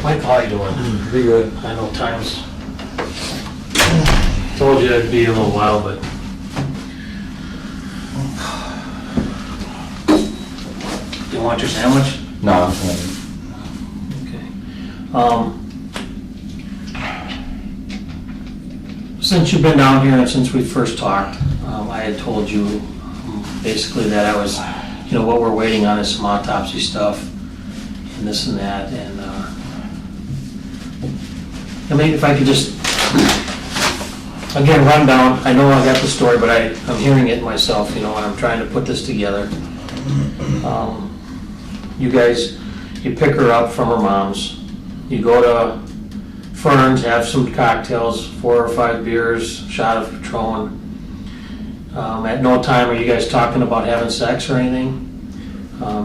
Mike, how you doing? Pretty good. I know times, told you it'd be a little while, but. You want your sandwich? No, I'm fine. Okay. Since you've been down here and since we first talked, I had told you basically that I was, what we're waiting on is some autopsy stuff and this and that, and I mean, if I could just, again, run down, I know I got the story, but I'm hearing it myself, and I'm trying to put this together. You guys, you pick her up from her mom's, you go to Fern's, have some cocktails, 4 or 5 beers, shot of Patron. At no time are you guys talking about having sex or anything.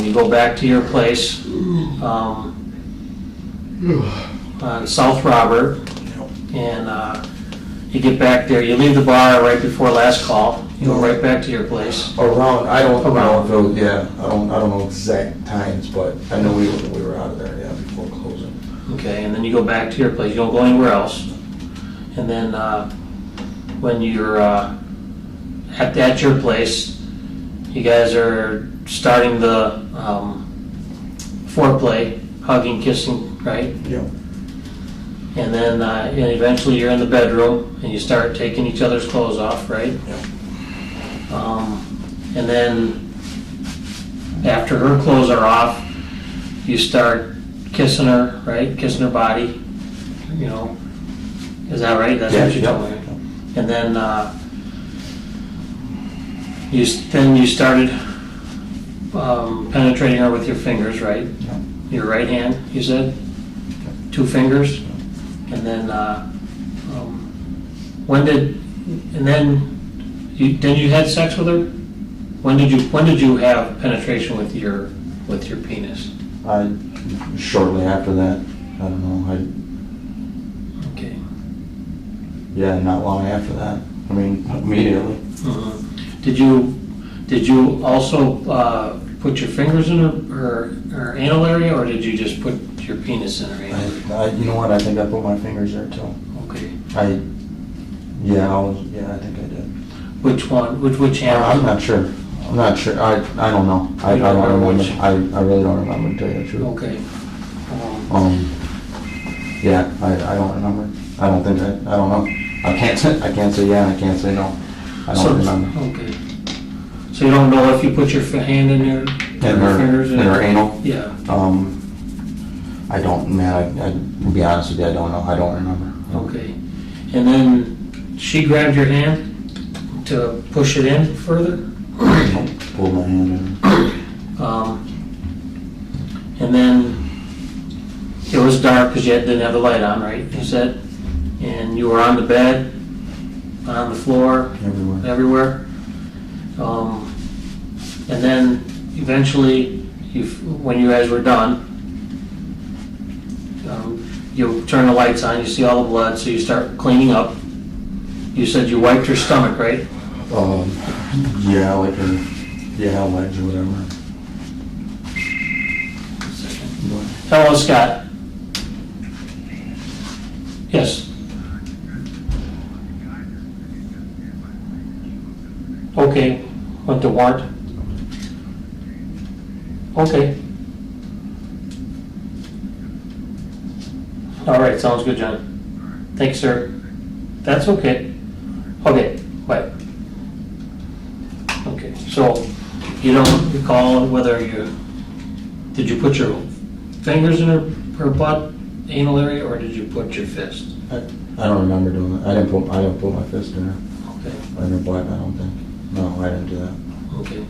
You go back to your place on South Robert, and you get back there. You leave the bar right before last call. You go right back to your place. Around, I don't know if it was, I don't know exact times, but I know we were out of there, before closing. Okay, and then you go back to your place. You don't go anywhere else. And then when you're at your place, you guys are starting the foreplay, hugging, kissing, right? Yeah. And then and eventually you're in the bedroom and you start taking each other's clothes off, right? Yeah. And then after her clothes are off, you start kissing her, right? Kissing her body, Is that right? That's what you told me. And then you started penetrating her with your fingers, right? Yeah. Your right hand, you said? 2 fingers? And then then you had sex with her? When did you have penetration with your penis? Shortly after that, I don't know, Okay. yeah, not long after that. I mean, immediately. Mhm. Did you also put your fingers in her anal area, or did you just put your penis in her anal area? You know what, I think I put my fingers there too. Okay. I think I did. Which one? Which hand? I'm not sure. I don't know. I You don't don't remember remember. which? I really don't remember, to tell you the truth. Okay. I don't remember. I don't think I don't know. I can't say yeah, and I can't say no. I don't remember. Okay. So you don't know if you put your hand in her fingers? In her anal? Yeah. I don't, man, I to be honest with you, I don't know. I don't remember. Okay. And then she grabbed your hand to push it in further? Pulled my hand in. And then it was dark because you didn't have the light on, right? You said? And you were on the bed, on the floor, everywhere. And then eventually, when you guys were done, you turn the lights on, you see all the blood, so you start cleaning up. You said you wiped her stomach, right? Like her, legs or whatever. Hello, Scott. Yes. Okay, went to warrant. Okay. All right, sounds good, John. Thanks, sir. That's okay. Okay, bye. Okay, so you don't recall whether did you put your fingers in her butt, anal area, or did you put your fist? I don't remember doing that. I didn't put my fist in her. Okay. In her butt, I don't think. No, I didn't do that. Okay.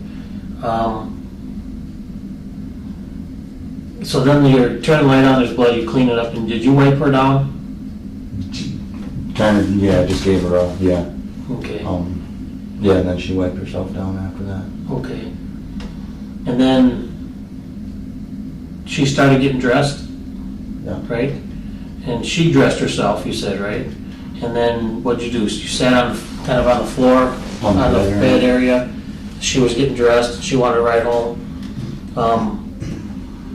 So then you turn the light on, there's blood, you clean it up, and did you wipe her down? Kind of, just gave her a, Okay. and then she wiped herself down after that. Okay. And then she started getting dressed, Yeah. right? And she dressed herself, you said, right? And then what'd you do? You sat kind of on the floor, on the bed area. She was getting dressed, she wanted to ride home.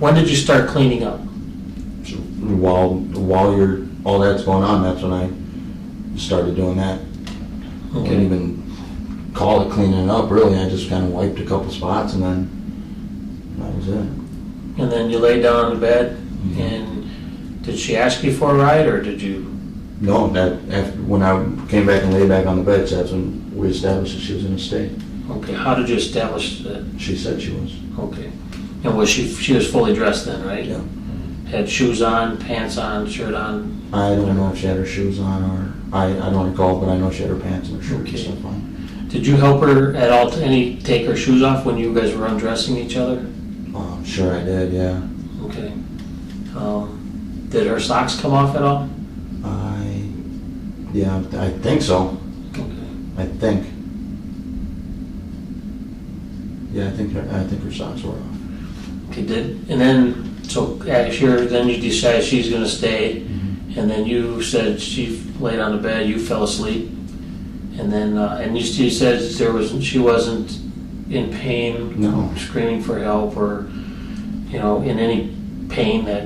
When did you start cleaning up? while all that's going on, that's when I started doing that. I Okay. wouldn't even call it cleaning it up, really. I just kind of wiped a couple spots and then that was it. And then you lay down on the bed, and did she ask you for a ride, or did you? No, that after, when I came back and lay back on the bed, that's when we established that she was in a state. Okay, how did you establish that? She said she was. Okay. And was she was fully dressed then, right? Yeah. Had shoes on, pants on, shirt on? I don't know if she had her shoes on or, I don't recall, but I know she had her pants and her shirt Okay. and stuff on. Did you help her at all to take her shoes off when you guys were undressing each other? Sure I did, yeah. Okay. Did her socks come off at all? Yeah, I think so. Okay. I think. Yeah, I think her socks were off. Okay, and then, so then you decided she's gonna stay, and then you said she laid on the bed, you fell asleep, and then, and you said she wasn't in pain? No. Screaming for help, or, in any pain that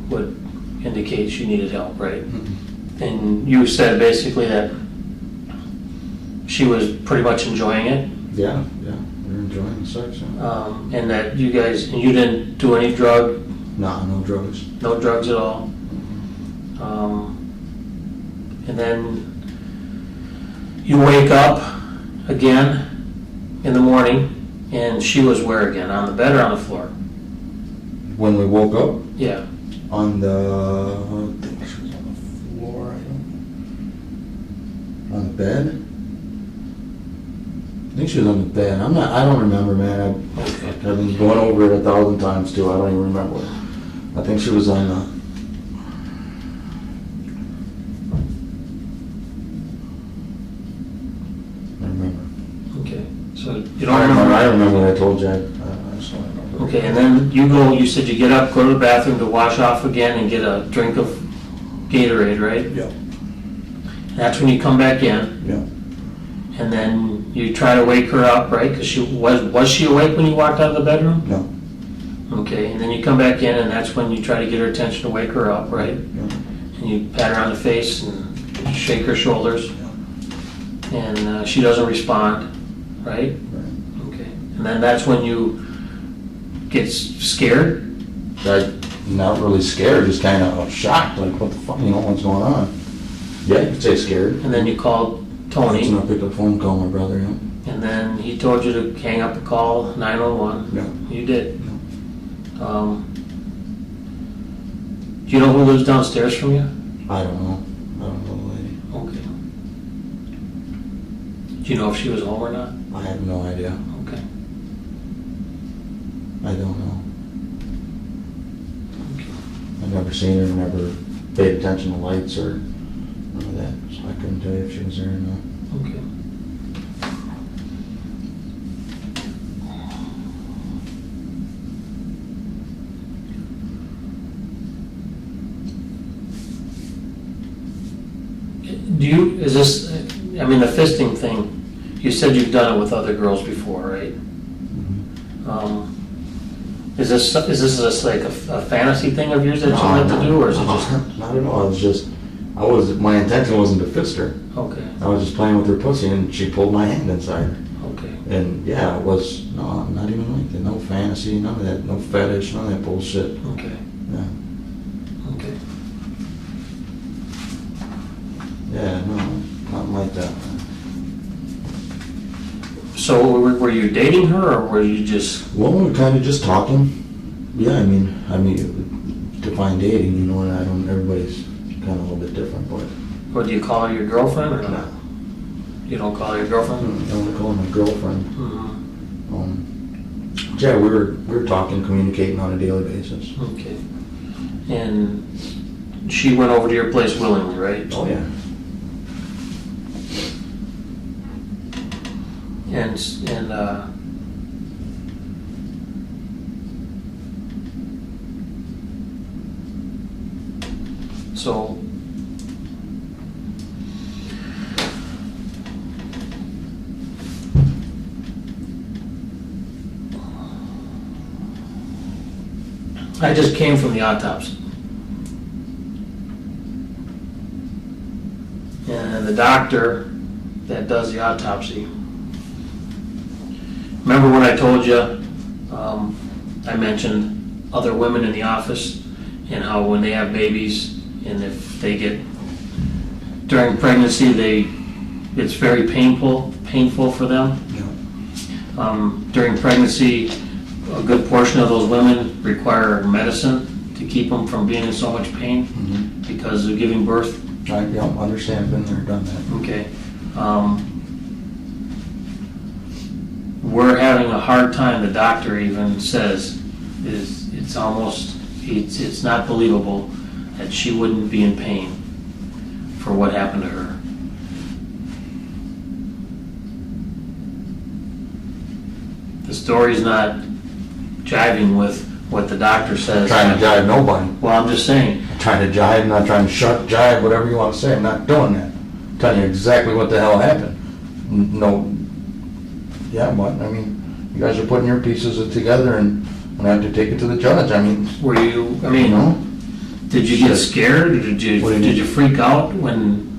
would indicate she needed help, right? And you said basically that she was pretty much enjoying it? Yeah, we were enjoying the sex. Yeah. And that you didn't do any drug? No drugs. No drugs at all? And then you wake up again in the morning, and she was where again? On the bed or on the floor? When we woke up? Yeah. On the, I think she was on the floor, on the bed? I think she was on the bed. I don't remember, man. I've been going over it 1,000 times too. I don't even remember. I think she was on the, I remember. Okay. So you don't remember? I remember what I told you. I just don't remember. Okay, and then you said you get up, go to the bathroom to wash off again and get a drink of Gatorade, right? Yeah. That's when you come back in. Yeah. And then you try to wake her up, right? Because was she awake when you walked out of the bedroom? No. Okay, and then you come back in, and that's when you try to get her attention to wake her up, right? Yeah. And you pat her on the face and shake her shoulders, Yeah. and she doesn't respond, right? Right. Okay, and then that's when you get scared? Not really scared, just kind of shocked, like what the fuck, what's going on? Yeah, you could say scared. And then you called That's Tony, when I picked up the phone, called my brother, yeah. and then he told you to hang up and call 911. No. You did. No. Do you know who lives downstairs from you? I don't know the lady. Okay. Do you know if she was home or not? I have no idea. Okay. I don't know. I've never seen her, never paid attention to lights or none of that, so I couldn't tell you if she was there or not. Okay. The fisting thing, you said you've done it with other girls before, right? Is this like a fantasy thing of yours that you like to do, or is it just? Not at all, my intention wasn't to fist her. Okay, I was just playing with her pussy and she pulled my hand inside her. okay, And yeah, it was, no, not even like that, no fantasy, none of that, no fetish, none of that bullshit. okay, Yeah, okay. yeah, no, nothing like that. So were you dating her, or were you just? Well, we were kind of just talking. Yeah, I mean, define dating, everybody's kind of a little bit different, but. Or do you call her your girlfriend, or not? No. You don't call her your girlfriend? I don't call her my girlfriend. Mm-hmm. Yeah, we were talking, communicating on a daily basis. Okay. And she went over to your place willingly, right? Oh, yeah. And so I just came from the autopsy. And the doctor that does the autopsy, remember when I told you, I mentioned other women in the office and how when they have babies and if they get, during pregnancy, it's very painful for them. During pregnancy, a good portion of those women require medicine to keep them from being in so much pain because of giving birth. I understand, been there, done that. Okay. We're having a hard time, the doctor even says, it's almost, it's not believable that she wouldn't be in pain for what happened to her. The story's not jiving with what the doctor says. I'm trying to jive nobody. Well, I'm just saying. I'm trying to jive, not trying to jive, whatever you want to say. I'm not doing that. I'm telling you exactly what the hell happened. No. Yeah, but, I mean, you guys are putting your pieces together and I have to take it to the judge. I mean, Were you, I mean, you know? did you get scared? Did you freak out when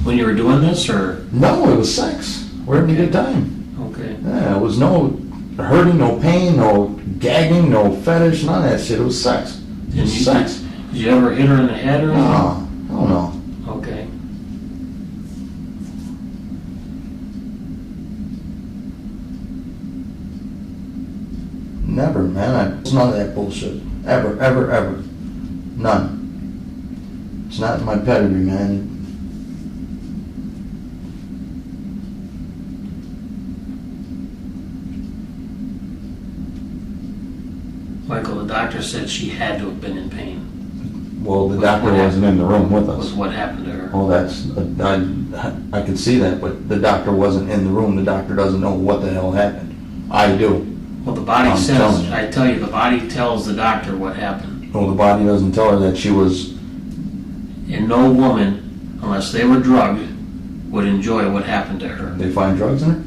you were doing this, or? No, it was sex. We're having a good time. Okay. Yeah, it was no hurting, no pain, no gagging, no fetish, none of that shit. It was sex. It was sex. Did you ever hit her in the head or anything? No, no. Okay. Never, man. It's none of that bullshit. Ever, ever, ever. None. It's not in my pedigree, man. Michael, the doctor said she had to have been in pain. Well, the doctor wasn't in the room with Was us. what happened to her. Oh, I can see that, but the doctor wasn't in the room. The doctor doesn't know what the hell happened. I do. Well, the body I'm says, telling you. I tell you, the body tells the doctor what happened. Well, the body doesn't tell her that she was. And no woman, unless they were drugged, would enjoy what happened to her. They find drugs in her?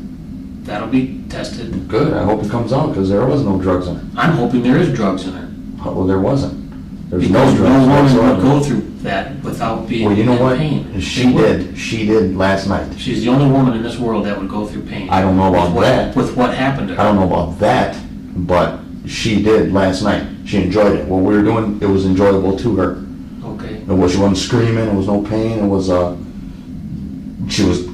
That'll be tested. Good. I hope it comes out because there was no drugs in her. I'm hoping there is drugs in her. Well, there wasn't. There's Because no drugs woman whatsoever. would go through that without being Well, you know in what? pain. She did. She did last night. She's the only woman in this world that would go through pain. I don't know about that. With what happened to her. I don't know about that, but she did last night. She enjoyed it. What we were doing, it was enjoyable to her. Okay. She wasn't screaming. It was no pain. It was she was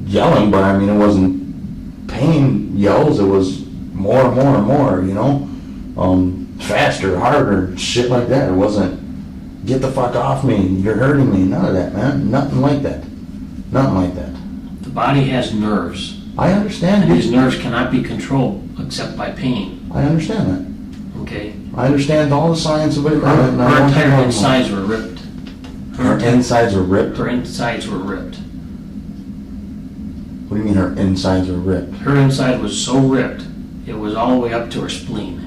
yelling, but I mean, it wasn't pain yells. It was more and more and more. You know, faster, harder, shit like that. It wasn't get the fuck off me. You're hurting me. None of that, man. Nothing like that. Nothing like that. The body has nerves. I understand. And these nerves cannot be controlled except by pain. I understand that. Okay. I understand all the science of it. Her entire insides were ripped. Her insides were ripped? Her insides were ripped. What do you mean her insides were ripped? Her inside was so ripped, it was all the way up to her spleen.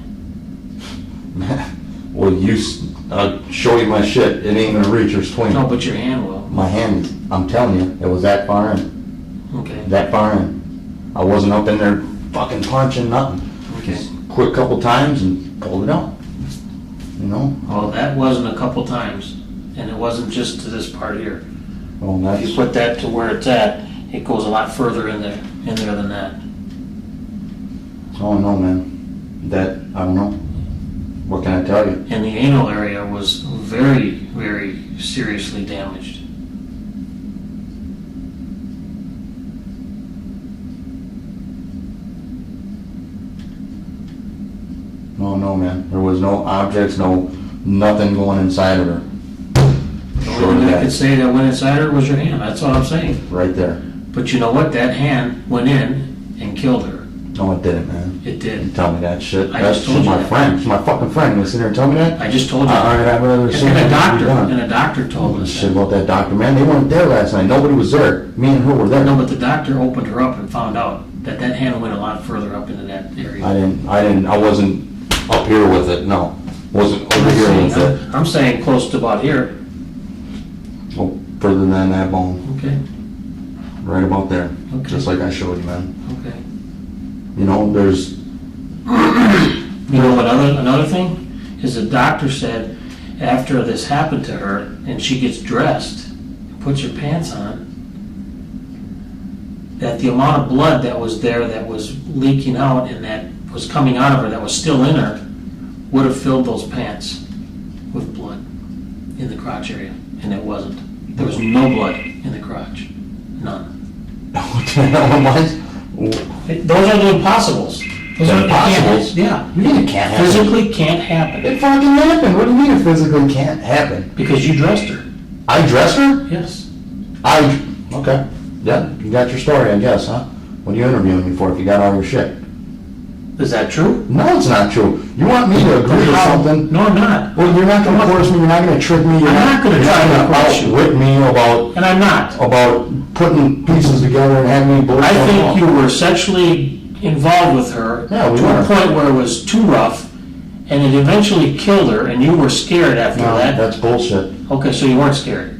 Well, I'll show you my shit. It ain't gonna reach her spleen. No, but your hand will. My hand, I'm telling you, it was that far in. Okay. That far in. I wasn't up in there fucking punching nothing. Okay. Just quick couple times and pulled it out. You know? Well, that wasn't a couple times, and it wasn't just to this part here. Well, If you that's, put that to where it's at, it goes a lot further in there than that. oh no, man. That, I don't know. What can I tell you? And the anal area was very, very seriously damaged. No, man. There was no objects, nothing going inside of her. The only thing I could say that went inside her was your hand. That's what I'm saying. Right there. But you know what? That hand went in and killed her. No, it didn't, man. It You did. tell me that shit. I That's just told you my that. friend. She's my fucking friend. You sit there and tell me that? I just told you. All right, I'd rather see And a it doctor, be done. and a doctor told us Shit that. about that doctor, man. They weren't there last night. Nobody was there. Me and her were there. No, but the doctor opened her up and found out that that hand went a lot further up into that area. I wasn't up here with it, no. Wasn't over here with it. I'm saying close to about here. Oh, further than that bone. Okay, Right about there. Okay. Just like I showed you, man. okay. You know, there's, You know what another thing is the doctor said after this happened to her and she gets dressed, puts her pants on, that the amount of blood that was there, that was leaking out and that was coming out of her, that was still in her, would have filled those pants with blood in the crotch area, and it wasn't. There was no blood in the crotch. None. Those are the impossibles. Those are Impossibles? Yeah. You mean it can't happen? Physically can't happen. It fucking happened. What do you mean it physically can't happen? Because you dressed her. I dressed her? Yes. Okay. Yeah, you got your story, I guess, huh? What are you interviewing me for if you got all your shit? Is that true? No, it's not true. You want me to agree to something? No, I'm not. Well, you're not going to force me. You're not going to trick me. You're not gonna try to coerce you. outwit me about And I'm not. putting pieces together and having me believe. I think you were sexually involved with her Yeah, we to were. a point where it was too rough, and it eventually killed her, and you were scared after No, that. that's bullshit. Okay, so you weren't scared.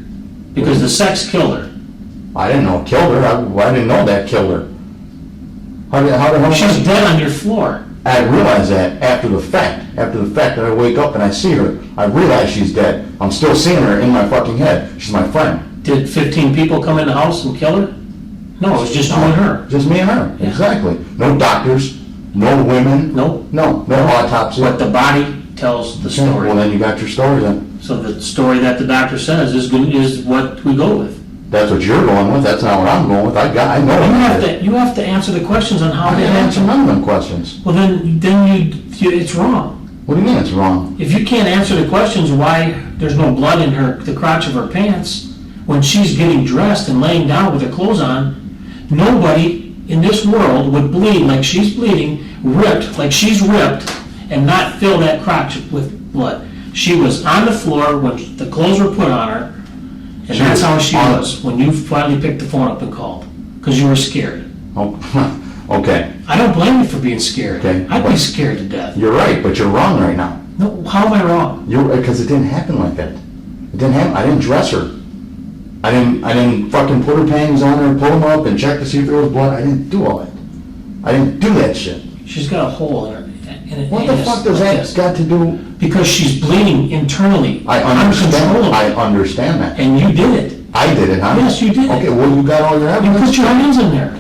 Because the sex killed her. I didn't know it killed her. I didn't know that killed her. How the hell? She's dead on your floor. I realize that after the fact. After the fact that I wake up and I see her, I realize she's dead. I'm still seeing her in my fucking head. She's my friend. Did 15 people come in the house and kill her? No, it was just you and her. Just me and her. Yeah. Exactly. No doctors. No women. No. No autopsy. But the body tells the story. Well, then you got your story then. So the story that the doctor says is what we go with. That's what you're going with. That's not what I'm going with. I know. You have to answer the questions on how I to didn't answer answer. none of them questions. Well, then it's wrong. What do you mean it's wrong? If you can't answer the questions why there's no blood in the crotch of her pants when she's getting dressed and laying down with her clothes on, nobody in this world would bleed like she's bleeding, ripped like she's ripped, and not fill that crotch with blood. She was on the floor when the clothes were put on her, and that's how she was when you finally picked the phone up and called, because you were scared. Oh, okay. I don't blame you for being scared. Okay, I'd be but- scared to death. You're right, but you're wrong right now. No, how am I wrong? Because it didn't happen like that. It didn't happen. I didn't dress her. I didn't fucking put her panties on her, pull them up, and check to see if there was blood. I didn't do all that. I didn't do that shit. She's got a hole in her. What the fuck does that got to do? Because she's bleeding internally. I understand. Uncontrollably. I understand that. And you did it. I did it, huh? Yes, you did. Okay, well, you got all your You evidence. put your hands in there.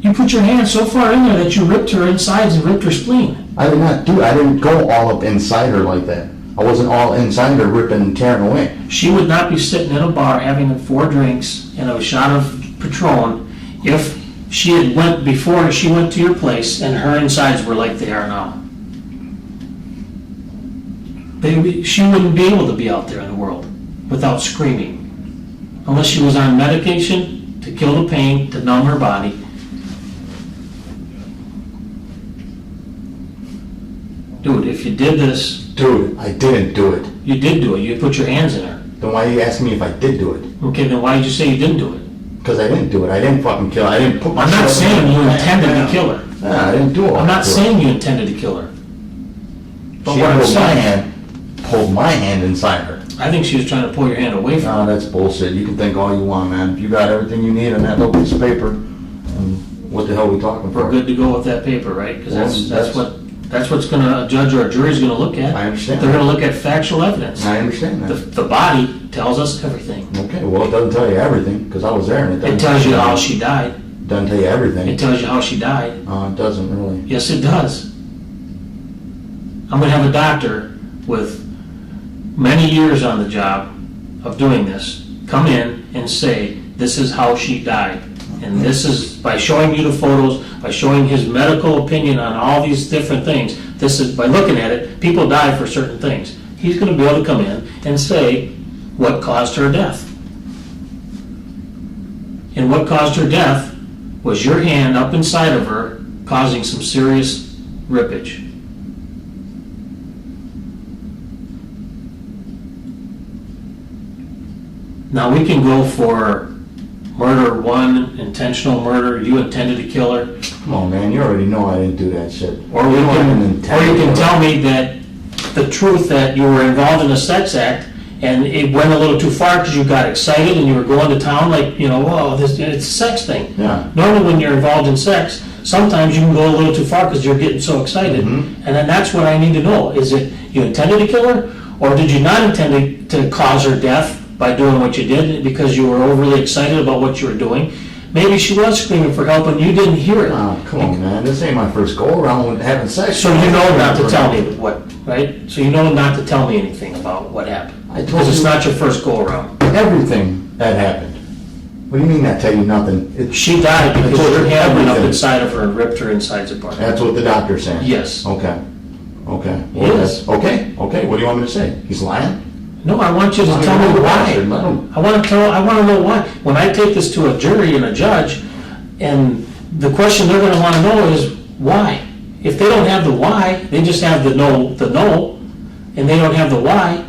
You put your hands so far in there that you ripped her insides and ripped her spleen. I did not do. I didn't go all up inside her like that. I wasn't all inside her ripping and tearing away. She would not be sitting in a bar having 4 drinks and a shot of Patron if she had went before she went to your place and her insides were like they are now. She wouldn't be able to be out there in the world without screaming. Unless she was on medication to kill the pain, to numb her body. Dude, if you did this... Dude, I didn't do it. You did do it. You put your hands in her. Then why are you asking me if I did do it? Okay, then why did you say you didn't do it? Because I didn't do it. I didn't fucking kill her. I didn't put my I'm not shit saying in you her. intended to kill her. Nah, I didn't do all I'm not that to her. saying you intended to kill her. But She what I'm saying, pulled my hand inside her. I think she was trying to pull your hand away from No, that's bullshit. You can think all you want, man. If you got everything you need on that little piece of paper, what the hell are we talking We're for? good to go with that paper, right? Because Well, that's what's going to a judge or a jury's going to look at. I understand. They're going to look at factual evidence. I understand that. The body tells us everything. Okay, well, it doesn't tell you everything, because I was there, and it doesn't. It tells you how she died. Doesn't tell you everything. It tells you how she died. It doesn't really. Yes, it does. I'm going to have a doctor with many years on the job of doing this come in and say, this is how she died. And this is, by showing you the photos, by showing his medical opinion on all these different things, this is, by looking at it, people die for certain things. He's going to be able to come in and say what caused her death. And what caused her death was your hand up inside of her causing some serious rippage. Now we can go for murder 1, intentional murder, you intended to kill her. Come on, man, you already know I didn't do that shit. Or you can tell me that the truth that you were involved in a sex act and it went a little too far because you got excited and you were going to town like, whoa, it's a sex thing. Yeah. Normally when you're involved in sex, sometimes you can go a little too far because you're getting so excited. Mm-hmm. And then that's what I need to know. Is it you intended to kill her or did you not intend to cause her death by doing what you did because you were overly excited about what you were doing. Maybe she was screaming for help and you didn't hear it. Oh, come on, man. This ain't my first go around with having sex. So you know not to tell me what, right? So you know not to tell me anything about what happened. I told Because it's you not your first go around. everything that happened. What do you mean I tell you nothing? She died because told your you hand went up everything. inside of her and ripped her insides apart. That's what the doctor's saying? Yes. Okay. Okay. Yes. Okay. Okay. What do you want me to say? He's lying? No, I want you to tell me why. I want to know why. When I take this to a jury and a judge, and the question they're going to want to know is why. If they don't have the why, they just have the no, and they don't have the why.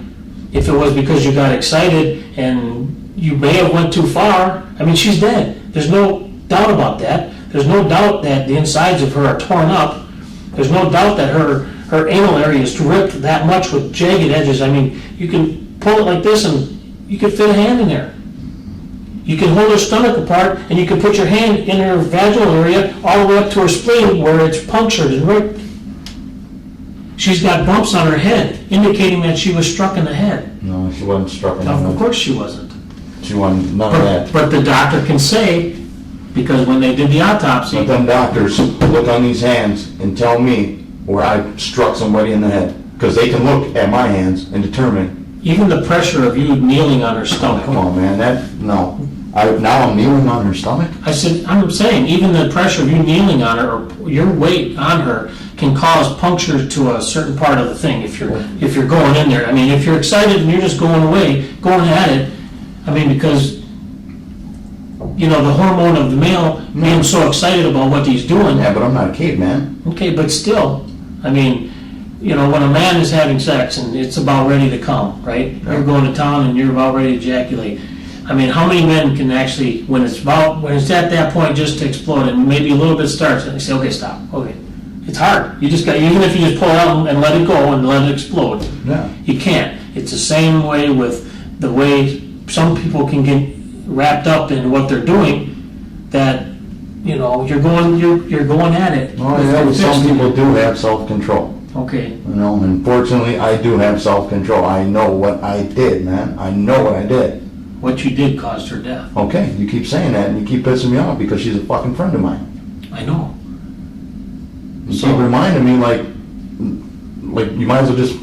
If it was because you got excited and you may have went too far, I mean, she's dead. There's no doubt about that. There's no doubt that the insides of her are torn up. There's no doubt that her anal area is ripped that much with jagged edges. I mean, you can pull it like this and you can fit a hand in there. You can hold her stomach apart and you can put your hand in her vaginal area all the way up to her spleen where it's punctured and ripped. She's got bumps on her head, indicating that she was struck in the head. No, she wasn't struck in the head. Of course she wasn't. She wasn't, none of that. But the doctor can say, because when they did the autopsy, But them doctors look on these hands and tell me where I struck somebody in the head. Because they can look at my hands and determine. even the pressure of you kneeling on her stomach. Come on, man, no. Now I'm kneeling on her stomach? I'm saying, even the pressure of you kneeling on her, or your weight on her, can cause puncture to a certain part of the thing if you're going in there. I mean, if you're excited and you're just going at it, I mean, because, you know, the hormone of the male being so excited about what he's doing. Yeah, but I'm not a caveman. Okay, but still, I mean, you know, when a man is having sex and it's about ready to come, right? Yeah. You're going to town and you're about ready to ejaculate. I mean, how many men can actually, when it's at that point just to explode and maybe a little bit starts and they say, okay, stop, okay. It's hard. You just got, even if you just pull it out and let it go and let it explode, Yeah. you can't. It's the same way with the way some people can get wrapped up in what they're doing, that, you know, you're going at it. Oh, yeah, but some people do have self-control. Okay. You know, and fortunately, I do have self-control. I know what I did, man. I know what I did. What you did caused her death. Okay, you keep saying that and you keep pissing me off because she's a fucking friend of mine. I know. You keep reminding me like you might as well just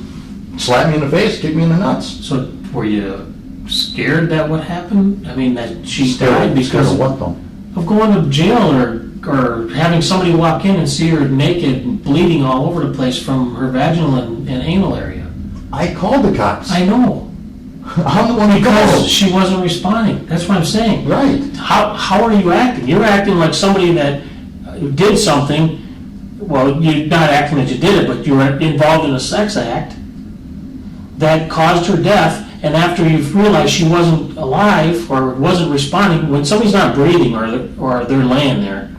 slap me in the face, kick me in the nuts. So were you scared that what happened? I mean, that she died Scared because of what though? of going to jail or having somebody walk in and see her naked and bleeding all over the place from her vaginal and anal area. I called the cops. I know. I'm the one who Because called. she wasn't responding. That's what I'm saying. Right. How are you acting? You're acting like somebody that did something. Well, you're not acting that you did it, but you were involved in a sex act that caused her death. And after you've realized she wasn't alive or wasn't responding, when somebody's not breathing or they're laying there,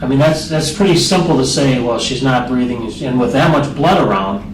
I mean, that's pretty simple to say, well, she's not breathing. And with that much blood around,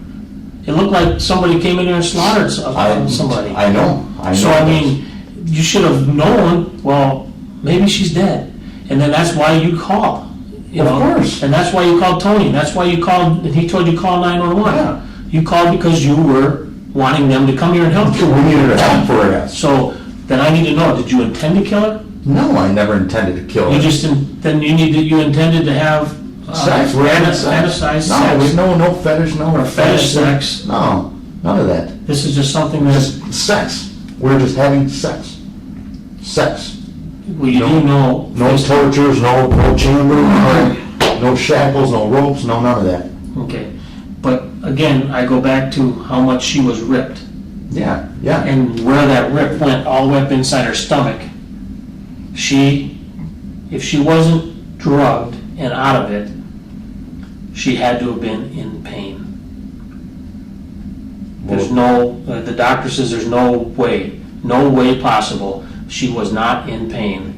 it looked like somebody came in there and slaughtered somebody. I know. So, I mean, you should have known, well, maybe she's dead. And then that's why you called. You know? Of course. And that's why you called Tony. And that's why you called, and he told you to call 911. Yeah. You called because you were wanting them to come here and help you. We needed help for her ass. So, then I need to know, did you intend to kill her? No, I never intended to kill her. You intended to have Sex, we're having sex. fantasized No, sex. no fetish, no. Or fetish sex. No, none of that. This is just something that, Just sex. We're just having sex. Sex. well, you do know. No tortures, no chamber, no shackles, no ropes, no none of that. Okay, but again, I go back to how much she was ripped, Yeah. and where that rip went all the way up inside her stomach. If she wasn't drugged and out of it, she had to have been in pain. The doctor says there's no way possible she was not in pain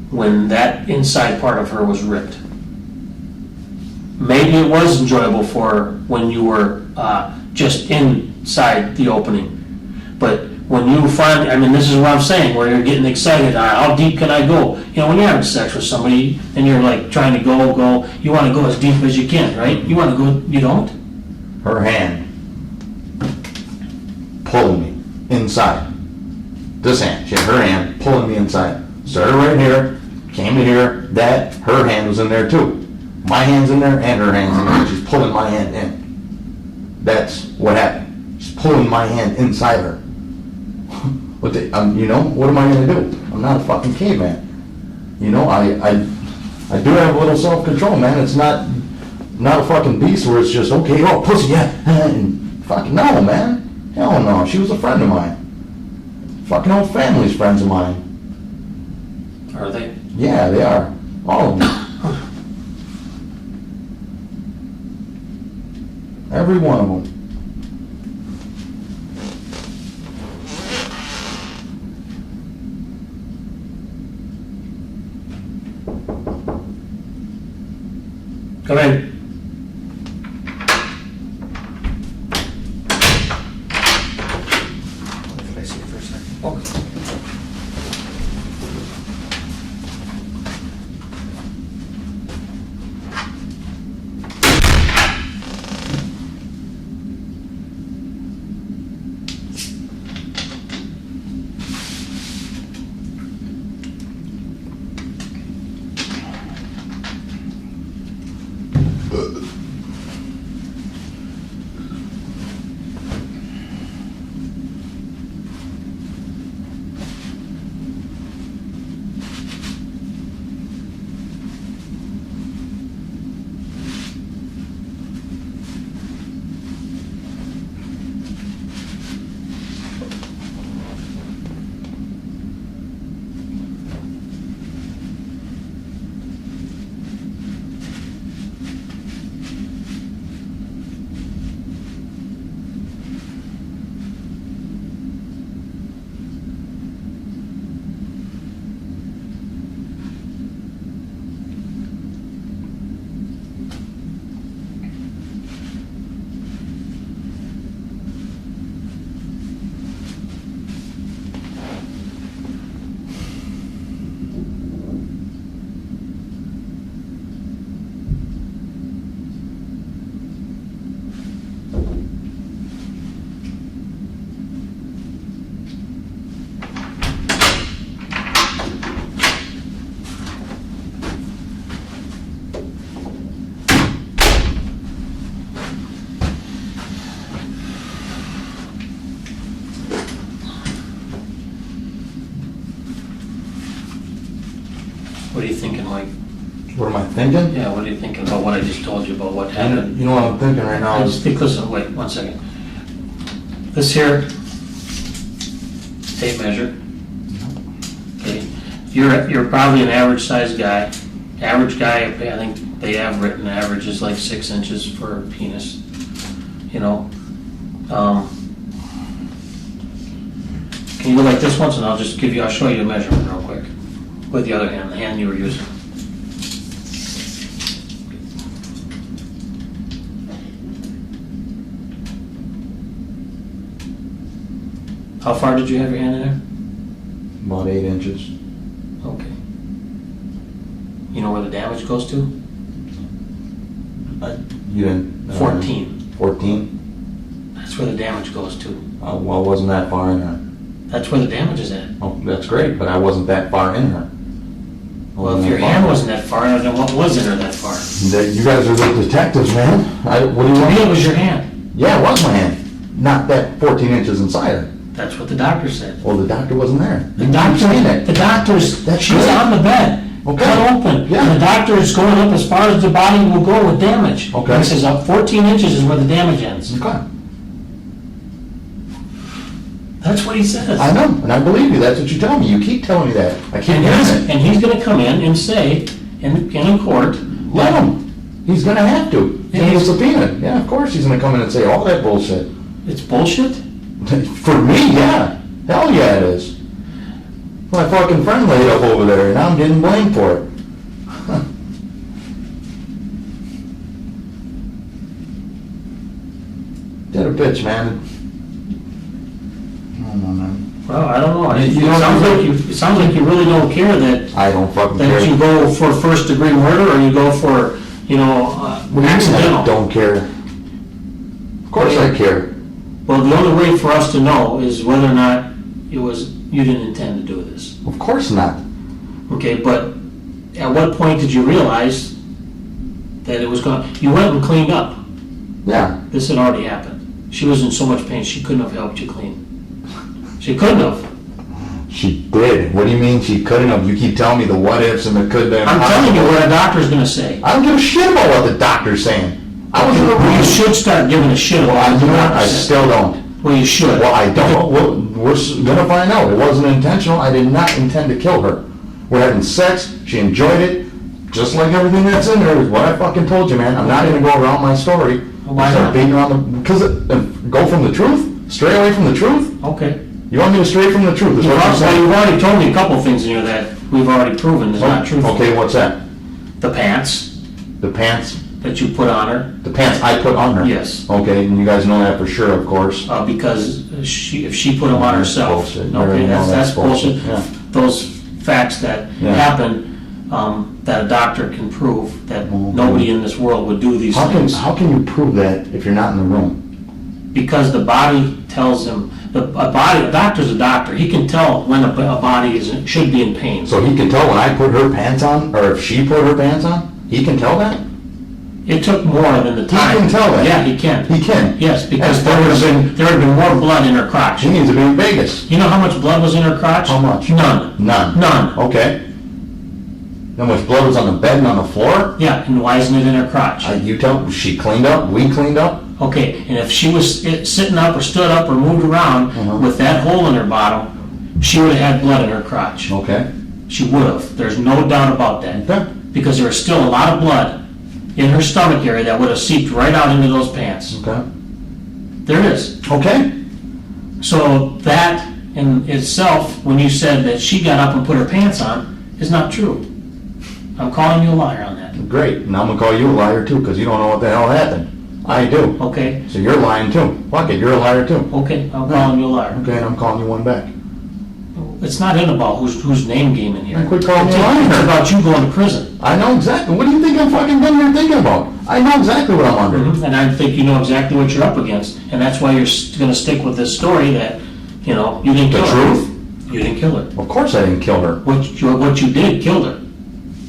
when that inside part of her was ripped. Maybe it was enjoyable for her when you were just inside the opening. But when you find, I mean, this is what I'm saying, where you're getting excited, how deep can I go? You know, when you're having sex with somebody and you're like trying to go, you want to go as deep as you can, right? You want to go, you don't? Her hand pulling me inside. This hand, she had her hand pulling me inside. Started right here, came to here, that, her hand was in there too. My hand's in there and her hand's in there. She's pulling my hand in. That's what happened. She's pulling my hand inside her. What you know, what am I gonna do? I'm not a fucking caveman. You know, I do have a little self-control, man. It's not a fucking beast where it's just, okay, oh, pussy, yeah, and fucking no, man. Hell no. She was a friend of mine. Fucking whole family's friends of mine. Are they? Yeah, they are. All of them. Every one of them. Come in. Can I see it for a second? Okay. What are you thinking, Mike? What am I thinking? Yeah, what are you thinking about what I just told you about what happened? You know what I'm thinking right now I is, just think, listen, wait, 1 second. This here, tape measure. Okay, you're probably an average sized guy. Average guy, I think they have written average is like 6 inches for a penis. You know, can you go like this once, and I'll show you a measurement real quick with the other hand, the hand you were using. How far did you have your hand in about 8 inches. there? Okay. You know where the damage goes to? You didn't? 14. 14? That's where the damage goes to. Well, I wasn't that far in her. That's where the damage is at. Oh, that's great, but I wasn't that far in her. Well, if your hand wasn't that far, then what was in her that far? You guys are the detectives, man. What do you To want? me, it was your hand. Yeah, it was my hand. Not that 14 inches inside her. That's what the doctor said. Well, the doctor wasn't there. The doctor's, That's she's good. on the bed, Okay. cut open. Yeah. And the doctor is going up as far as the body will go with damage. Okay. He says 14 inches is where the damage ends. Okay. That's what he says. I know, and I believe you. That's what you tell me. You keep telling me that. I keep hearing it. And he's gonna come in and say, in a court, Let him. He's gonna have to. He's gonna get subpoenaed. Yeah, of course he's gonna come in and say all that bullshit. it's bullshit? For me, yeah. Hell yeah, it is. My fucking friend laid up over there, and I'm getting blamed for it. Dead a bitch, man. I don't know, man. Well, I don't know. You It sounds like you really don't care that I don't fucking that care. you go for first degree murder or you go for, What do you mean I accidental. don't care? Of course I care. Well, the only way for us to know is whether or not you didn't intend to do this. Of course not. Okay, but at what point did you realize that it was gone? You went and cleaned up. Yeah. This had already happened. She was in so much pain, she couldn't have helped you clean. She couldn't have. She did. What do you mean she couldn't have? You keep telling me the what ifs and the could have. I'm telling you what a doctor's going to say. I don't give a shit about what the doctor's saying. I was in the room. You should start giving a shit about Well, what the I doctor said. still don't. Well, you should. Well, I don't. Well, we're going to find out. It wasn't intentional. I did not intend to kill her. We're having sex. She enjoyed it. Just like everything that's in there is what I fucking told you, man. I'm not going to go around my story. Why Start not? beating around the... Because go from the truth? Stray away from the truth? Okay. You want me to stray from the truth? Is what you're Well, saying? you've already told me a couple things in here that we've already proven is not truthful. Okay, what's that? The pants The pants? that you put on her. The pants I put on her? Yes. Okay, and you guys know that for sure, of course. Because if she put them on That's herself. bullshit. Okay, Everyone knows that's bullshit. Yeah. Those facts that Yeah. happen, that a doctor can prove that Mhm. nobody in this world would do these things. How can you prove that if you're not in the room? Because the body tells him, a doctor's a doctor. He can tell when a body should be in pain. So he can tell when I put her pants on, or if she put her pants on? He can tell that? It took more than the time. can tell that. Yeah, he can. He can? Yes, because That's there would have been more blood in her crotch. She needs to be in Vegas. You know how much blood was in her crotch? How much? None. None. None. Okay. How much blood was on the bed and on the floor? Yeah, and why isn't it in her crotch? You tell, she cleaned up, we cleaned up? Okay, and if she was sitting up or stood up or moved around with that hole in her bottom, she would have had blood in her crotch. Okay. She would have. There's no doubt about that. Okay. Because there was still a lot of blood in her stomach area that would have seeped right out into those pants. Okay. There is. Okay. So that in itself, when you said that she got up and put her pants on, is not true. I'm calling you a liar on that. Great. And I'm going to call you a liar too, because you don't know what the hell happened. I do. Okay? So you're lying too. Fuck it, you're a liar too. Okay, I'm calling you a liar. Okay, and I'm calling you one back. It's not in about whose name game in here. Quit calling me a It's liar. about you going to prison. I know exactly. What do you think I'm fucking been here thinking about? I know exactly what I'm under. And I think you know exactly what you're up against. And that's why you're going to stick with this story that, you didn't The kill her. truth? You didn't kill her. Of course I didn't kill her. What you did killed her.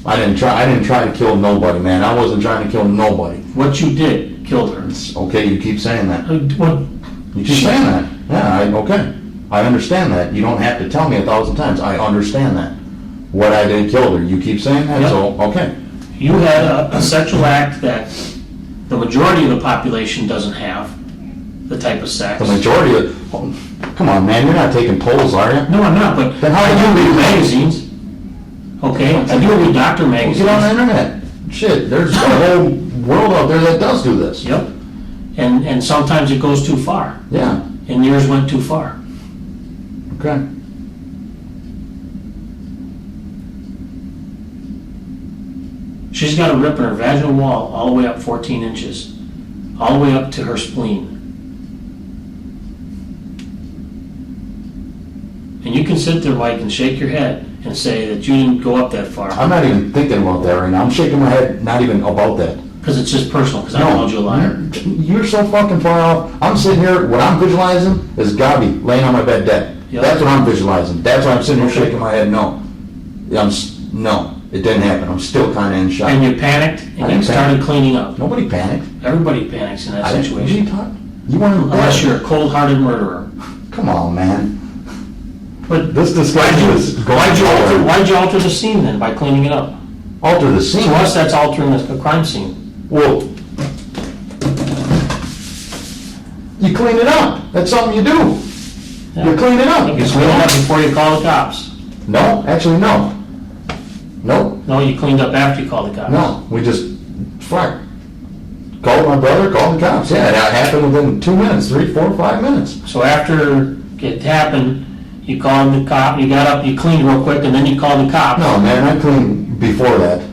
I didn't try to kill nobody, man. I wasn't trying to kill nobody. What you did killed her. Okay, you keep saying that. What? You keep saying that. Yeah, okay. I understand that. You don't have to tell me 1,000 times. I understand that. What I did killed her. You keep saying that, Yep. so, okay. You had a sexual act that the majority of the population doesn't have, the type of sex. The majority of... Come on, man. You're not taking polls, are you? No, I'm not, but Then how I do you do read read magazines. Okay? I do read doctor Well, magazines. get on the internet. Shit, there's a whole world out there that does do this. Yep. And sometimes it goes too far. Yeah, And yours went too far. okay. She's got a rip in her vaginal wall all the way up 14 inches, all the way up to her spleen. And you can sit there, Mike, and shake your head and say that you didn't go up that far. I'm not even thinking about that right now. I'm shaking my head, not even about that. Because it's just personal, because I called you a liar. You're so fucking far off. I'm sitting here, what I'm visualizing is Gabi laying on my bed dead. Yep. That's what I'm visualizing. That's why I'm sitting here Okay. shaking my head, no. No, it didn't happen. I'm still kind of in shock. And you panicked, I and you didn't started cleaning up. Nobody panicked. Everybody panics in that I didn't. What are you situation. talking? You weren't in Unless bed. you're a cold-hearted murderer. Come on, man. But This discussion is going forward. why'd you alter the scene then, by cleaning it up? Alter the scene. To us, that's altering the crime scene. Well, you clean it up. That's something you do. You clean it up. You cleaned it up before you call the cops. No, actually, no. Nope. No, you cleaned up after you called the cops. No, we just, fuck. Called my brother, called the cops. Yeah, that happened within 2 minutes, 3, 4, 5 minutes. So after it happened, you called the cop, you got up, you cleaned real quick, and then you called the cops. No, man, I cleaned before that.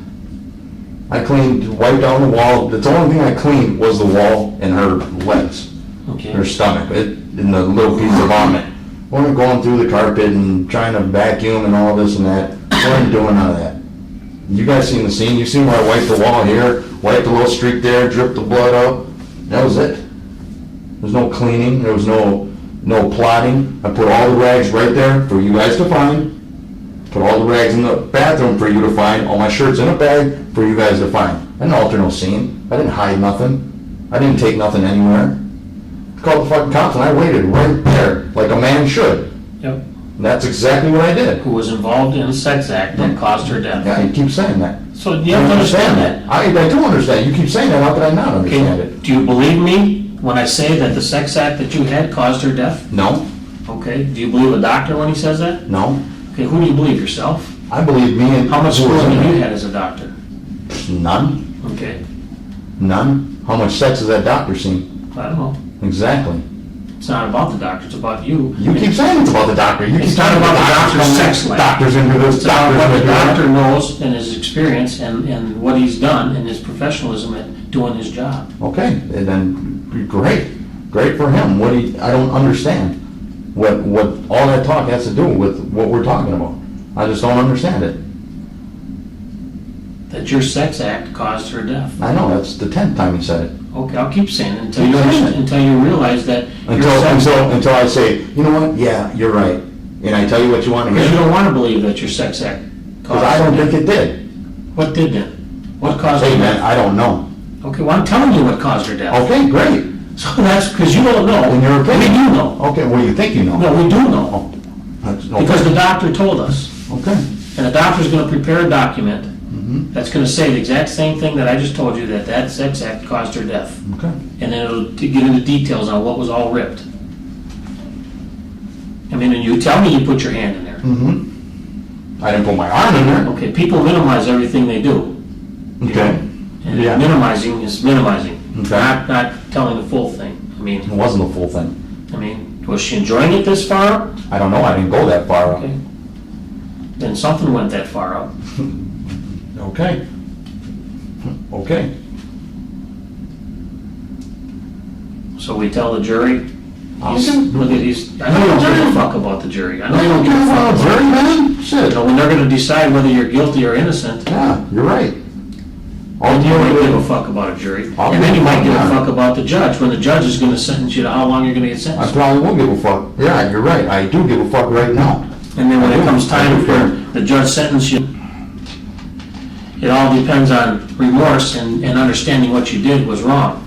I cleaned, wiped down the wall. The only thing I cleaned was the wall and her legs, Okay. her stomach, and the little piece of vomit. We weren't going through the carpet and trying to vacuum and all this and that. We weren't doing none of that. You guys seen the scene? You seen where I wiped the wall here, wiped the little streak there, dripped the blood out? That was it. There's no cleaning, there was no plotting. I put all the rags right there for you guys to find. Put all the rags in the bathroom for you to find. All my shirts in a bag for you guys to find. I didn't alter no scene. I didn't hide nothing. I didn't take nothing anywhere. I called the fucking cops and I waited right there, like a man should. Yep. And that's exactly what I did. Who was involved in a sex act that caused her death. Yeah, you keep saying that. So you have to understand that. I do understand. You keep saying that. How could I not understand it? Do you believe me when I say that the sex act that you had caused her death? No. Okay. Do you believe a doctor when he says that? No. Okay. Who do you believe, yourself? I believe me and... How much schooling have you had as a doctor? None. Okay. None. How much sex has that doctor seen? I don't know. Exactly. It's not about the doctor. It's about you. You keep saying it's about the doctor. You It's keep not talking about the doctor's doctors, sex life. doctors into this, It's about doctors what the into that. doctor knows and his experience and what he's done and his professionalism at doing his job. Okay, and then great for him. I don't understand what all that talk has to do with what we're talking about. I just don't understand it. That your sex act caused her death. I know, that's the 10th time he said it. Okay, I'll keep saying it until Keep you saying it. until you realize that your sex Until I say, you know what, yeah, you're right. And I tell you what you want to because you hear. don't want to believe that your sex act Because caused I don't her think death. it did. What did then? What caused Hey her man, death? I don't know. Okay, well I'm telling you what caused her death. Okay, great. So that's because you don't know. In your We opinion. do know. Okay, well, you think you know. No, we do know. Oh, that's- Because okay. the doctor told us. Okay. And the doctor's going to prepare a document Mhm. that's going to say the exact same thing that I just told you, that sex act caused her death. Okay. And then it'll get into details on what was all ripped. I mean, and you tell me you put your hand in there. Mm-hmm. I didn't put my arm in there. Okay, people minimize everything they do. Okay. And Yeah. minimizing is minimizing, Okay. not telling the full thing. It wasn't a full thing. Was she enjoying it this far up? I don't know, I didn't go that far up. Okay. Then something went that far up. Okay. Okay. So we tell the jury, I don't look at these, I know you don't give a fuck about the jury. I know you don't give a care fuck about about jury, man. You Shit. know, when they're gonna decide whether you're guilty or innocent, Yeah, you're right. then you might give a fuck about a jury. I'll And then you give a might give a fuck, yeah. fuck about the judge, when the judge is gonna sentence you to how long you're gonna get I sentenced. probably won't give a fuck. Yeah, you're right. I do give a fuck right now. And then when I it do. comes I time do care. for the judge sentence you, it all depends on remorse and understanding what you did was wrong.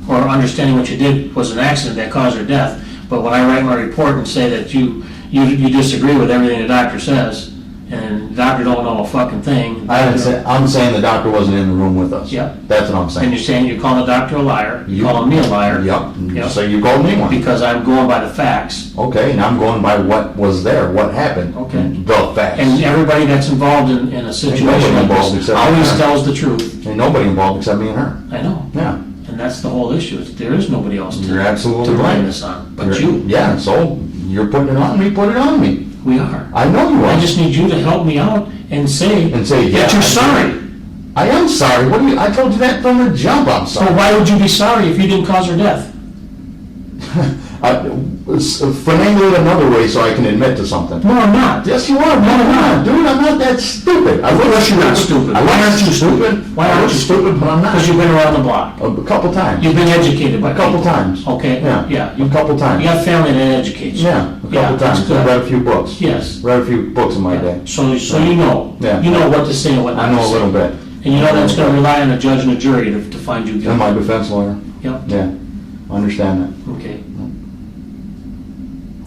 Or understanding what you did was an accident that caused her death. But when I write my report and say that you disagree with everything the doctor says, and the doctor don't know a fucking thing. I'm saying the doctor wasn't in the room with us. Yeah. That's what I'm And saying. you're saying you call the doctor a liar, you call me a liar. Yep. Yep. So you called me one. Because I'm going by the facts. Okay, and I'm going by what was there, what happened. Okay. The facts. And everybody that's involved in a situation nobody like involved this except always her. tells the truth. Ain't nobody involved except me and her. I know. Yeah. And that's the whole issue. There is nobody else You're to absolutely blame right. this on, but You're- you. Yeah, so you're putting it on me, put it on me. We are. I know you are. I just need you to help me out and say And say, yeah. that you're I- sorry. I am sorry. What do you, I told you that from the jump, I'm So sorry. why would you be sorry if you didn't cause her death? Finagle it another way so I can admit to something. No, I'm not. Yes, you are. No, I'm not. Dude, I'm not that stupid. Of course you're not stupid. I Why aren't wasn't you stupid? Why I aren't was you stupid, but I'm Because not. you've been around the block. A couple times. You've been educated by A couple people. times. Okay? Yeah. You A couple times. got family that educates you. Yeah, a couple that's times. good. I read a few books. Yes. Read a few books in my day. So you know. Yeah. You know what to say and what not I to know a say. little bit. And you know that's going to rely on a judge and a jury to find you And guilty. my defense lawyer. Yep. Yeah, I understand that. Okay.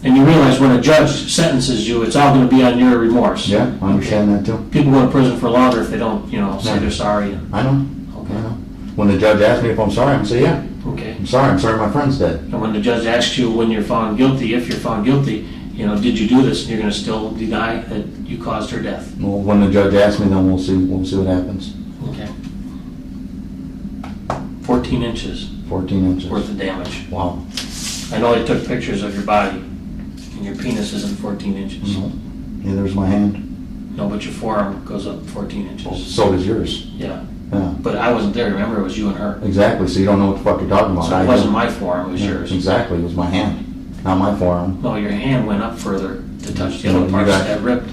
And you realize when a judge sentences you, it's all going to be on your remorse. Yeah, I understand that too. People go to prison for longer if they don't, say Yeah. they're sorry. I know. I know. When the judge asks me if I'm sorry, I'm gonna say, yeah, Okay. I'm sorry my friend's dead. And when the judge asks you when you're found guilty, if you're found guilty, did you do this? And you're going to still deny that you caused her death. Well, when the judge asks me, then we'll see what happens. Okay. 14 inches 14 inches. worth of damage. Wow. I know they took pictures of your body, and your penis isn't 14 inches. No. Neither is my hand. No, but your forearm goes up 14 Well, inches. so does yours. Yeah. Yeah, But I wasn't there. Remember, it was you and her. exactly. So you don't know what the fuck you're talking about. So I it do. wasn't my forearm, it was Yeah, yours. Exactly. It was my hand, not my forearm. No, your hand went up further to touch the No, other you parts got- that ripped.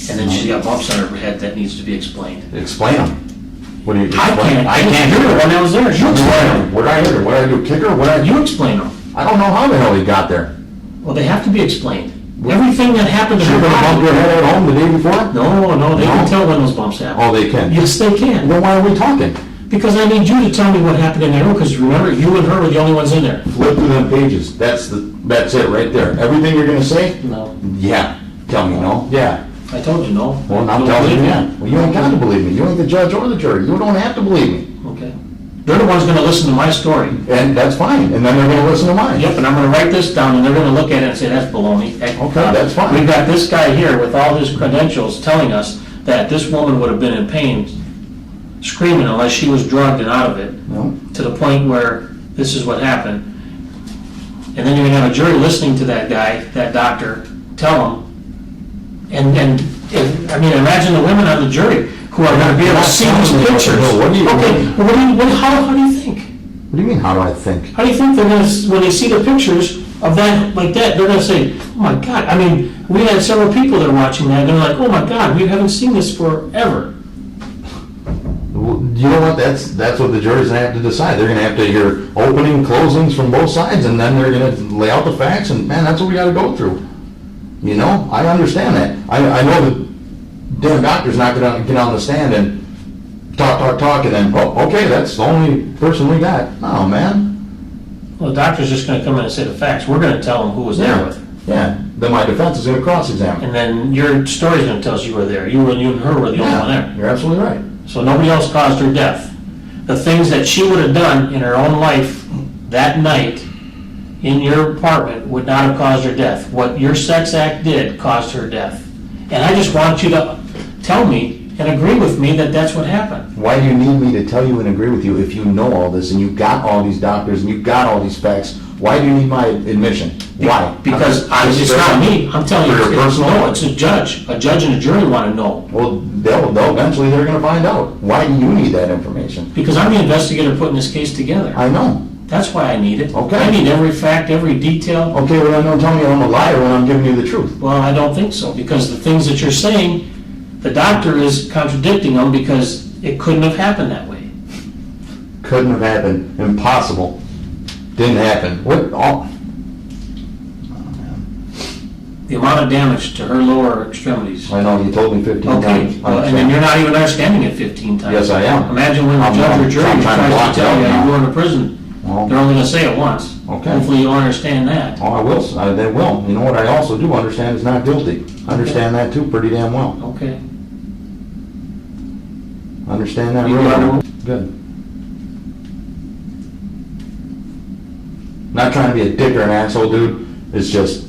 And then she's got bumps on her head that needs to be explained. Explain them. What do you I explain? can't hear it when I was there. You explain them. What did I hit her? What did I do? Kick her? What did I do? You explain them. I don't know how the hell he got there. Well, they have to be explained. Everything that happened to She her gonna bump your body. head at home the day before? No, they No? can tell when those bumps happen. Oh, they can? Yes, they can. Then why are we talking? Because I need you to tell me what happened in that room, because remember, you and her were the only ones in there. Flip through them pages. That's it right there. Everything you're gonna say? No. Yeah. Tell me no. Yeah. I told you no. Well, I'm Don't telling you believe yeah. Well, you ain't got to believe me. You ain't the judge or the jury. You don't have to believe me. Okay. They're the ones gonna listen to my story. And that's fine. And then they're gonna listen to mine. Yep, and I'm gonna write this down, and they're gonna look at it and say, that's baloney. Okay, that's fine. We've got this guy here with all his credentials telling us that this woman would have been in pain, screaming unless she was drugged and out of it, No. to the point where this is what happened. And then you're gonna have a jury listening to that guy, that doctor, tell him. And I mean, imagine the women on the jury who are gonna be able to see these pictures. No, what do you Okay, mean? well, how do you think? What do you mean, how do I think? How do you think they're gonna, when they see the pictures of that, like that, they're gonna say, oh my God, I mean, we had several people that are watching that, and they're like, oh my God, we haven't seen this forever. You know what, that's what the jury's gonna have to decide. They're gonna have to hear opening, closings from both sides, and then they're gonna lay out the facts, and man, that's what we gotta go through. You know, I understand that. I know the damn doctor's not gonna get on the stand and talk, and then, oh, okay, that's the only person we got. No, man. Well, the doctor's just gonna come in and say the facts, we're gonna tell them who was there with her. Yeah, then my defense is gonna cross-examine. And then your story's gonna tell us you were there, you and her were the only one there. You're absolutely right. So nobody else caused her death. The things that she would have done in her own life that night in your apartment would not have caused her death. What your sex act did caused her death. And I just want you to tell me and agree with me that that's what happened. Why do you need me to tell you and agree with you if you know all this and you've got all these doctors and you've got all these facts? Why do you need my admission? Why? Because it's not me, I'm telling you. For your personal- No, it's a judge. A judge and a jury want to know. Well, they'll eventually they're gonna find out. Why do you need that information? Because I'm the investigator putting this case together. I know. That's why I need it. Okay. I need every fact, every detail. Okay, well then don't tell me I'm a liar when I'm giving you the truth. Well, I don't think so, because the things that you're saying, the doctor is contradicting them because it couldn't have happened that way. Couldn't have happened. Impossible. Didn't happen. What? Oh. The amount of damage to her lower extremities. I know, you told me 15 Okay, times. well, and then you're not even understanding it 15 times. Yes, I am. Imagine when the I'm judge or jury trying to tries block to tell that you now. you're going to prison. Well, They're only gonna say it once. Okay. Hopefully you'll understand that. Oh, I will. They will. You know what I also do understand is not guilty. Understand that too pretty damn well. Okay. Understand that You really got well. Good. Not trying to be a dick or an asshole, dude. It's just,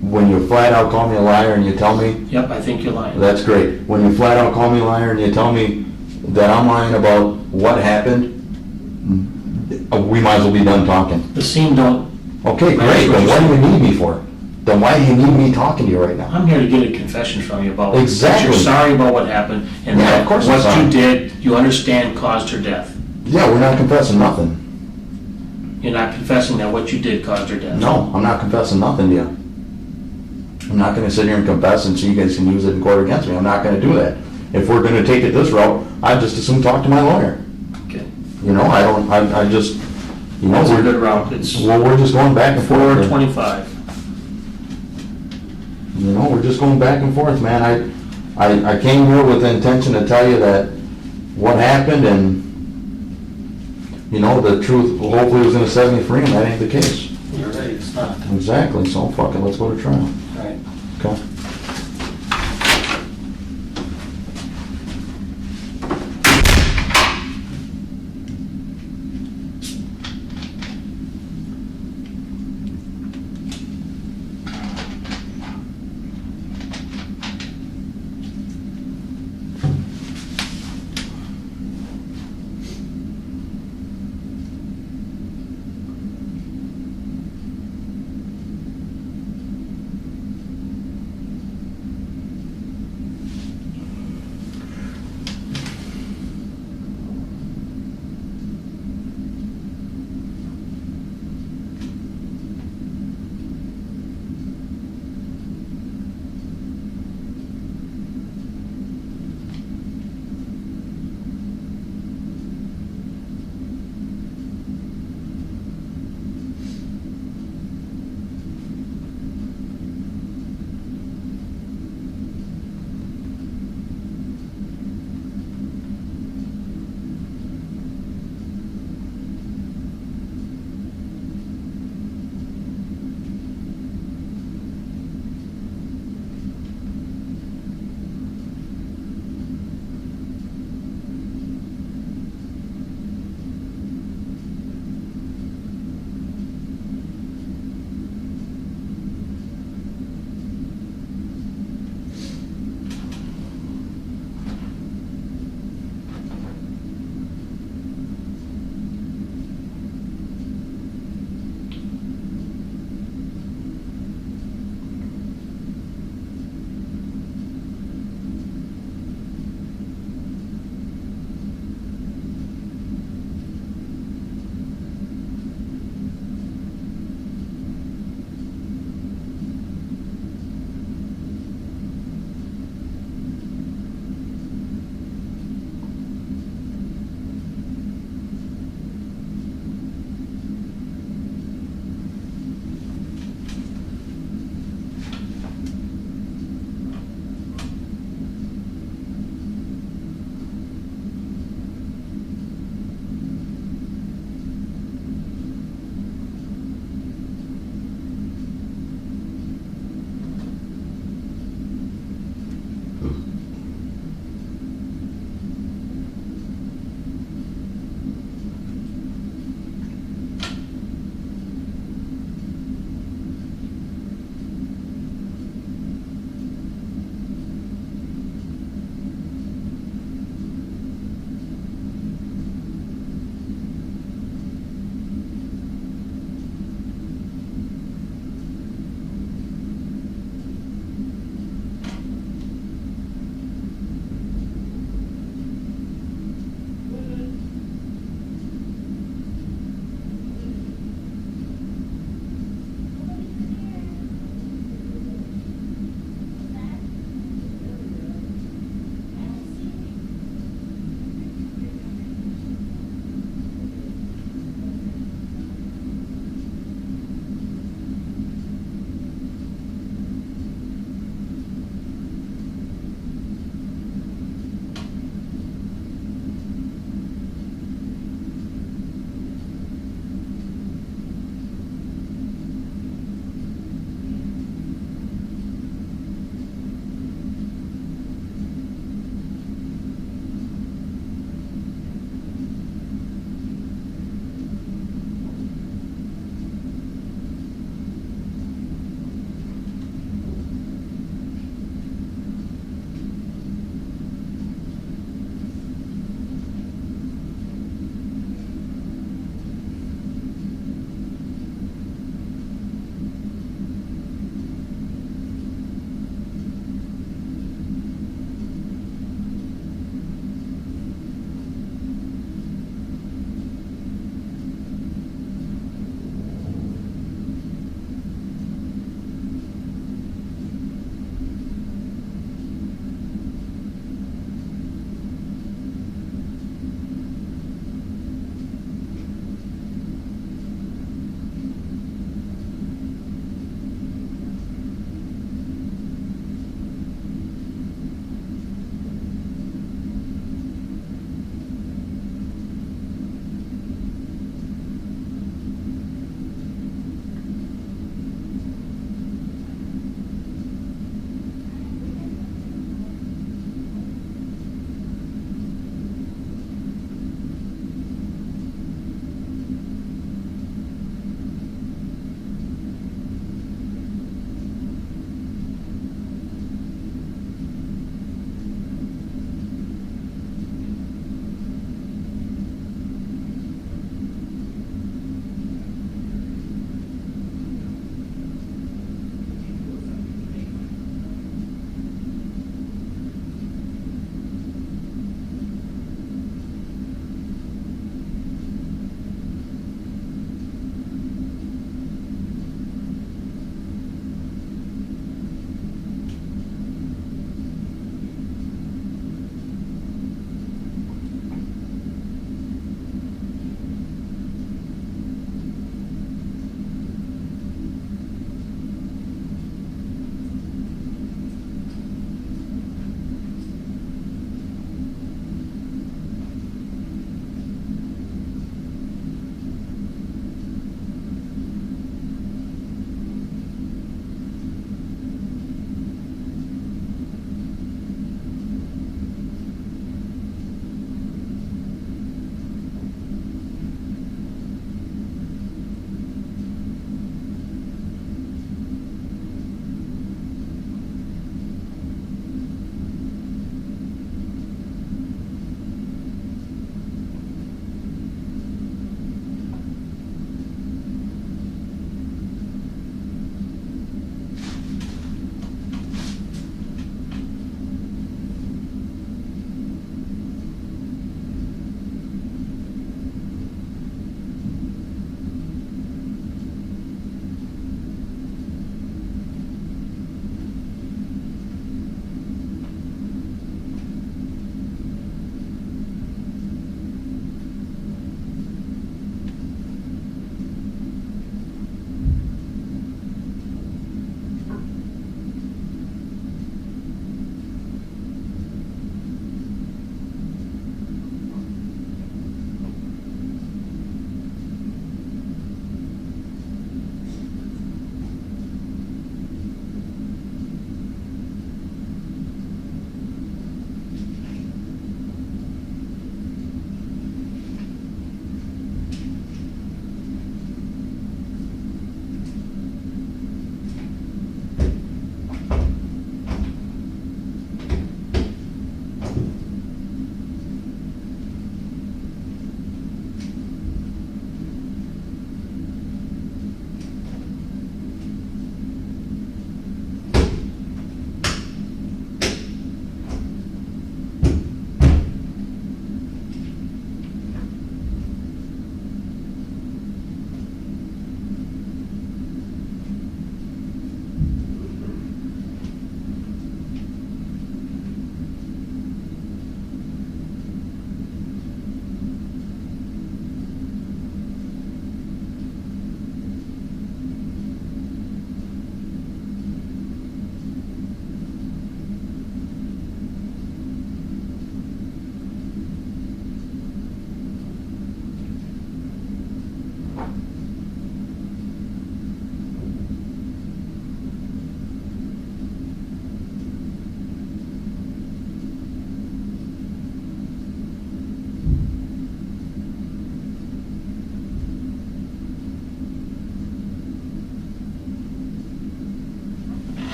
when you flat out call me a liar and you tell me, Yep, I think you're lying. that's great. When you flat out call me a liar and you tell me that I'm lying about what happened, we might as well be done talking. The scene don't, Okay, great, then what do you need me for? Then why do you need me talking to you right now? I'm here to get a confession from you about. Exactly. That you're sorry about what happened, and Yeah, that of course I'm what sorry. you did, you understand caused her death. Yeah, we're not confessing nothing. You're not confessing that what you did caused her death. No, I'm not confessing nothing to you. I'm not gonna sit here and confess and so you guys can use it in court against me. I'm not gonna do that. If we're gonna take it this route, I'd just as soon talk to my lawyer. Okay. You know, I just, you know, That's a good we're, route. It's well, we're just going back and forth. 425. You know, we're just going back and forth, man. I came here with the intention to tell you that what happened and, you know, the truth hopefully was gonna set me free, and that ain't the case. You're right, it's not. Exactly, so fuck it, let's go to trial. All right. Okay.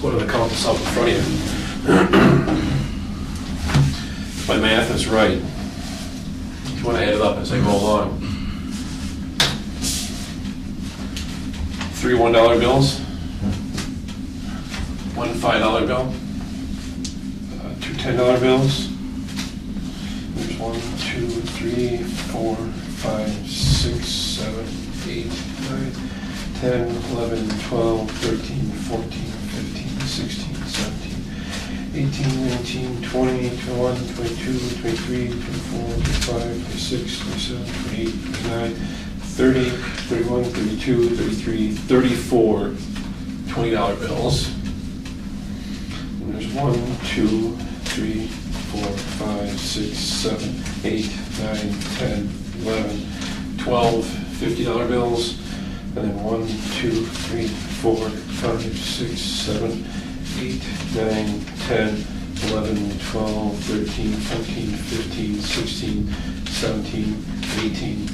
What are the counters up in front of you? If my math is right, if you want to add it up as I go along. 3 $1 bills, 1 $5 bill, 2 $10 bills. There's 1, 2, 3, 4, 5, 6, 7, 8, 9, 10, 11, 12, 13, 14, 15, 16, 17, 18, 19, 20, 21, 22, 23, 24, 25, 26, 27, 28, 29, 30, 31, 32, 33, 34 $20 bills. And there's 1, 2, 3, 4, 5, 6, 7, 8, 9, 10, 11, 12 $50 bills. And then 1, 2, 3, 4, 5, 6, 7, 8, 9, 10, 11, 12, 13, 14, 15, 16, 17, 18,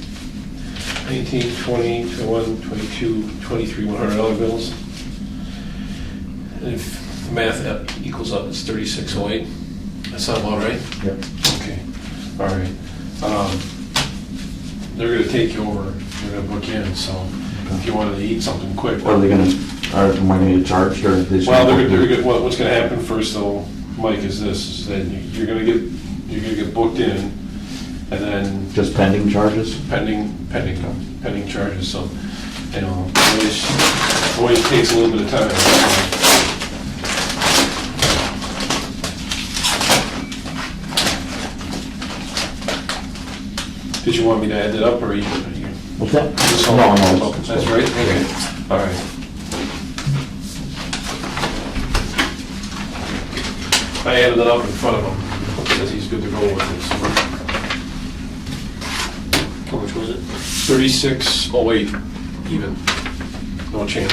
19, 20, 21, 22, 23 $100 bills. And if the math equals up, it's 3608. That sound about right? Yep. Okay. All right. They're going to take you over. They're going to book in. So if you wanted to eat something quick, What are they gonna, am I gonna get charged or? They just well, gonna- what's going to happen first, though, Mike, is this: is that you're going to get booked in, and then Just pending charges? pending charges. So, you know, it always takes a little bit of time. Did you want me to add it up, or are you? What's that? This all- No, oh, it's- that's right? Okay, all right. I added it up in front of him, says he's good to go with this. How much was it? 3608 even, no change.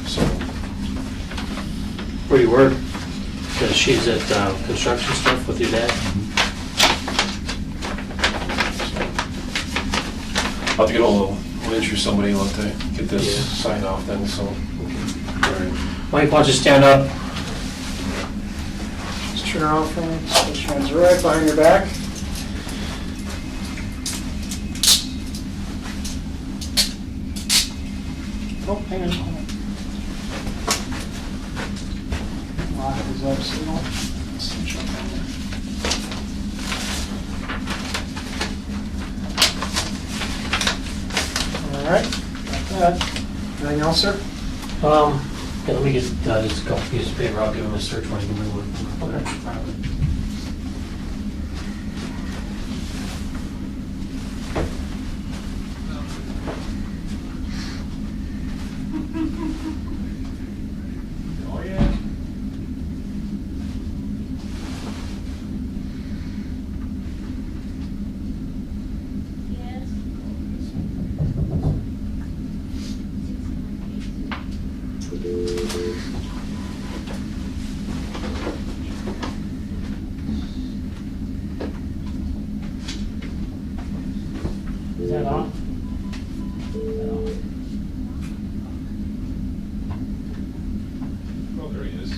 So, Where do you work? She's at construction stuff with your dad? I'll have to get I'll issue somebody, I'll have to get this Yeah. signed off then, so. All right. Mike, why don't you stand up? Just turn around for me. Put your hands right behind your back. Oh, hang on. Lock these up so you don't cinch up on there. All right, got that. Anything else, sir? Yeah, let me get just a couple pieces of paper. I'll give him a search when he can move it. Okay. Oh, yeah. Yes. Is that on? Is that on? Oh, there he is.